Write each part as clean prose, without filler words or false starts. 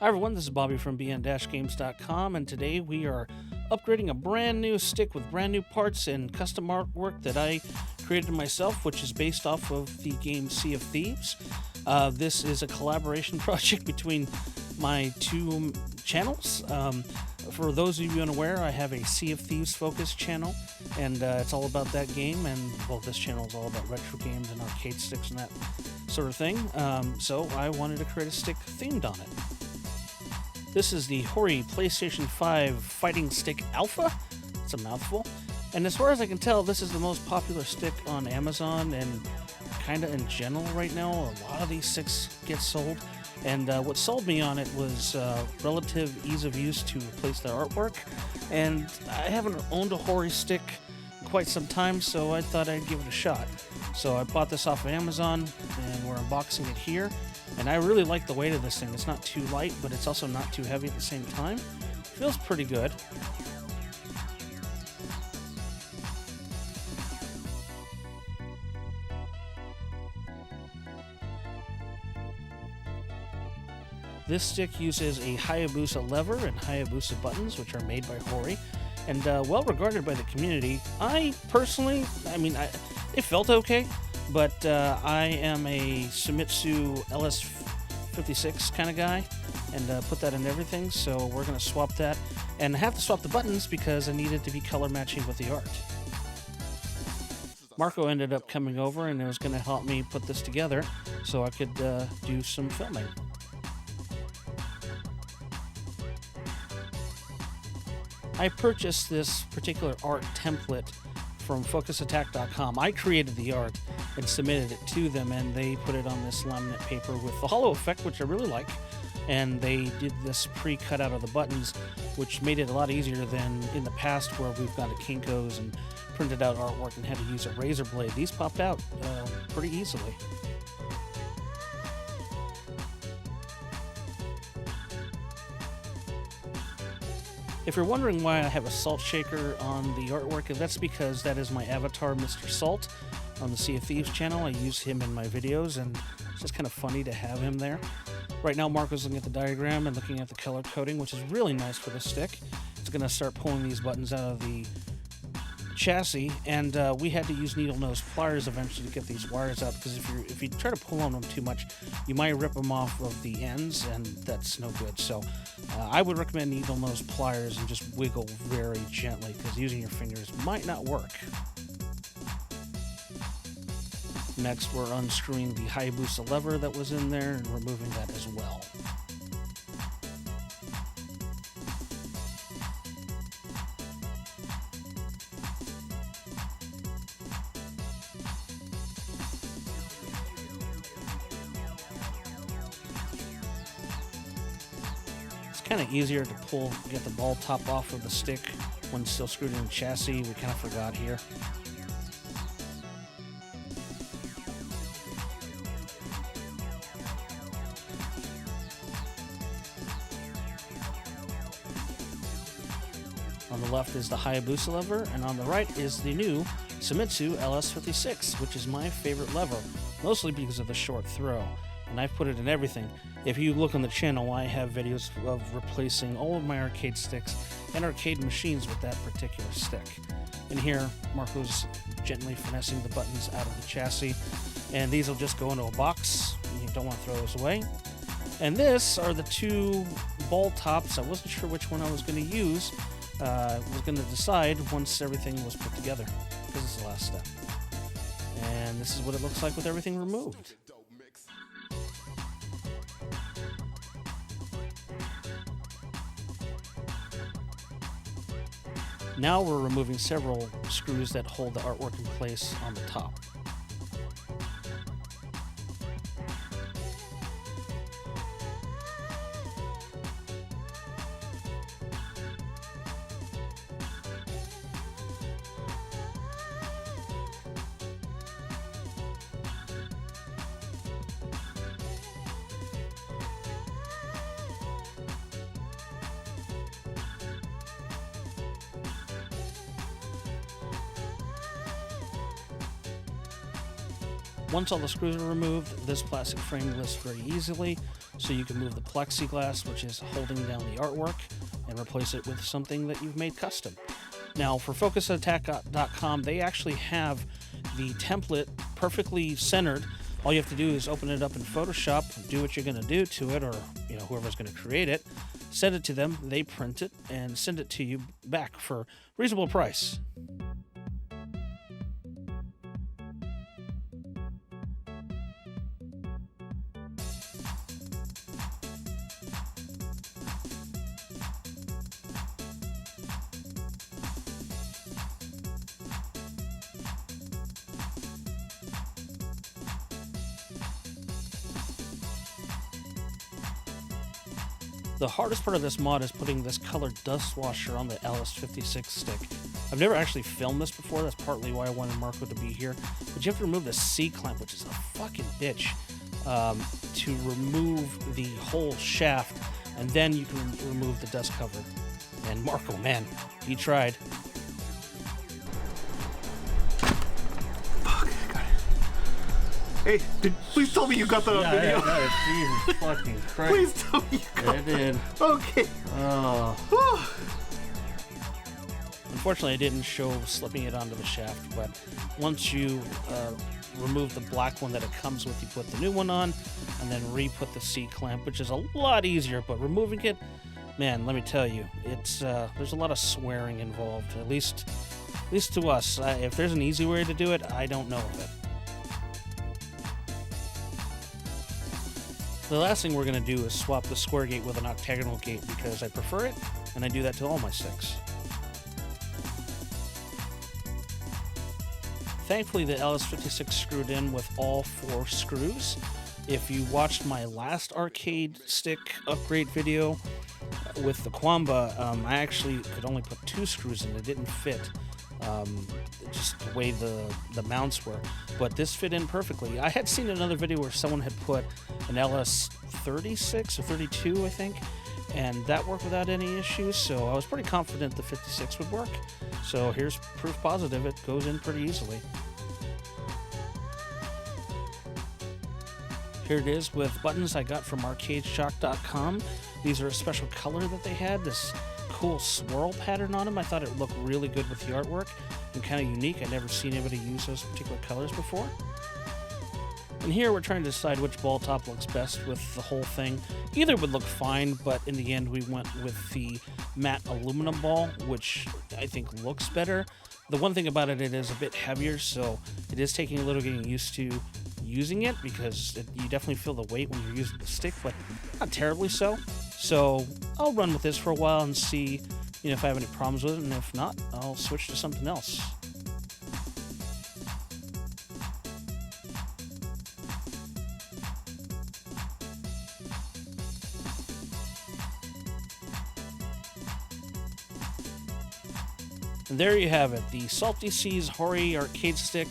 Hi everyone, this is Bobby from bn-games.com, and today we are upgrading a brand new stick with brand new parts and custom artwork that I created myself, which is based off of the game Sea of Thieves. This is a collaboration project between my two channels. For those of you unaware, I have a Sea of Thieves focused channel, and it's all about that game, and well, this channel is all about retro games and arcade sticks and that sort of thing. So I wanted to create a stick themed on it. This is the HORI PlayStation 5 Fighting Stick Alpha. It's a mouthful. And as far as I can tell, this is the most popular stick on Amazon and kind of in general right now. A lot of these sticks get sold. And what sold me on it was relative ease of use to replace their artwork. And I haven't owned a HORI stick in quite some time, so I thought I'd give it a shot. So I bought this off of Amazon, and we're unboxing it here. And I really like the weight of this thing. It's not too light, but it's also not too heavy at the same time. Feels pretty good. This stick uses a Hayabusa lever and Hayabusa buttons, which are made by HORI, and well regarded by the community. I personally, it felt okay, but I am a Seimitsu LS56 kind of guy, and put that in everything, so we're going to swap that. And I have to swap the buttons because I need it to be color matching with the art. Marco ended up coming over and was going to help me put this together so I could do some filming. I purchased this particular art template from focusattack.com. I created the art and submitted it to them, and they put it on this laminate paper with the hollow effect, which I really like. And they did this pre-cut out of the buttons, which made it a lot easier than in the past where we've gone to Kinko's and printed out artwork and had to use a razor blade. These popped out pretty easily. If you're wondering why I have a salt shaker on the artwork, that's because that is my avatar, Mr. Salt, on the Sea of Thieves channel. I use him in my videos, and it's just kind of funny to have him there. Right now, Marco's looking at the diagram and looking at the color coding, which is really nice for the stick. It's going to start pulling these buttons out of the chassis, and we had to use needle nose pliers eventually to get these wires out, because if you try to pull on them too much, you might rip them off of the ends, and that's no good. So I would recommend needle nose pliers and just wiggle very gently, because using your fingers might not work. Next, we're unscrewing the Hayabusa lever that was in there and removing that as well. Kind of easier to get the ball top off of the stick when still screwed in the chassis. We kind of forgot here. On the left is the Hayabusa lever, and on the right is the new Seimitsu LS56, which is my favorite lever, mostly because of the short throw. And I've put it in everything. If you look on the channel, I have videos of replacing all of my arcade sticks and arcade machines with that particular stick. And here, Marco's gently finessing the buttons out of the chassis, and these will just go into a box. You don't want to throw those away. And this are the two ball tops. I wasn't sure which one I was going to use. I was going to decide once everything was put together, because it's the last step. And this is what it looks like with everything removed. Now we're removing several screws that hold the artwork in place on the top. Once all the screws are removed, this plastic frame lifts very easily, so you can move the plexiglass, which is holding down the artwork, and replace it with something that you've made custom. Now, for FocusAttack.com, they actually have the template perfectly centered. All you have to do is open it up in Photoshop, do what you're going to do to it, or whoever's going to create it, send it to them, they print it, and send it to you back for a reasonable price. The hardest part of this mod is putting this colored dust washer on the LS56 stick. I've never actually filmed this before, that's partly why I wanted Marco to be here, but you have to remove the C-clamp, which is a fucking bitch, to remove the whole shaft, and then you can remove the dust cover. And Marco, man, he tried. Hey, please tell me you got the video. I got it. Jesus fucking Christ. Please tell me you got it. I did. Okay. Oh. Unfortunately, I didn't show slipping it onto the shaft, but once you remove the black one that it comes with, you put the new one on, and then re-put the C-clamp, which is a lot easier, but removing it, man, let me tell you, it's there's a lot of swearing involved, at least to us. If there's an easy way to do it, I don't know of it. The last thing we're going to do is swap the square gate with an octagonal gate because I prefer it, and I do that to all my sticks. Thankfully, the LS56 screwed in with all 4 screws. If you watched my last arcade stick upgrade video with the Quamba, I actually could only put 2 screws in. It didn't fit. Just the way the mounts were, but this fit in perfectly. I had seen another video where someone had put an LS36 or 32, I think, and that worked without any issues, so I was pretty confident the 56 would work. So here's proof positive it goes in pretty easily. Here it is with buttons I got from arcadeshock.com. These are a special color that they had, this cool swirl pattern on them. I thought it looked really good with the artwork and kind of unique. I'd never seen anybody use those particular colors before. And here we're trying to decide which ball top looks best with the whole thing. Either would look fine, but in the end we went with the matte aluminum ball, which I think looks better. The one thing about it, it is a bit heavier, so it is taking a little getting used to using it because you definitely feel the weight when you're using the stick, but not terribly so. So I'll run with this for a while and see if I have any problems with it, and if not, I'll switch to something else. And there you have it, the Salty Seas HORI arcade stick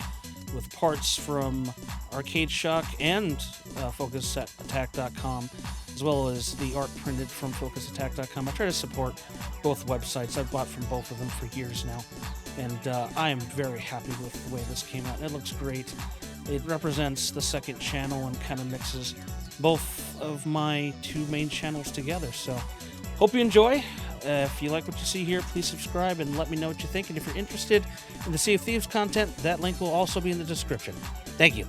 with parts from Arcade Shock and FocusAttack.com, as well as the art printed from FocusAttack.com. I try to support both websites. I've bought from both of them for years now, and I am very happy with the way this came out. It looks great. It represents the second channel and kind of mixes both of my 2 main channels together. So, hope you enjoy. If you like what you see here, please subscribe and let me know what you think. And if you're interested in the Sea of Thieves content, that link will also be in the description. Thank you.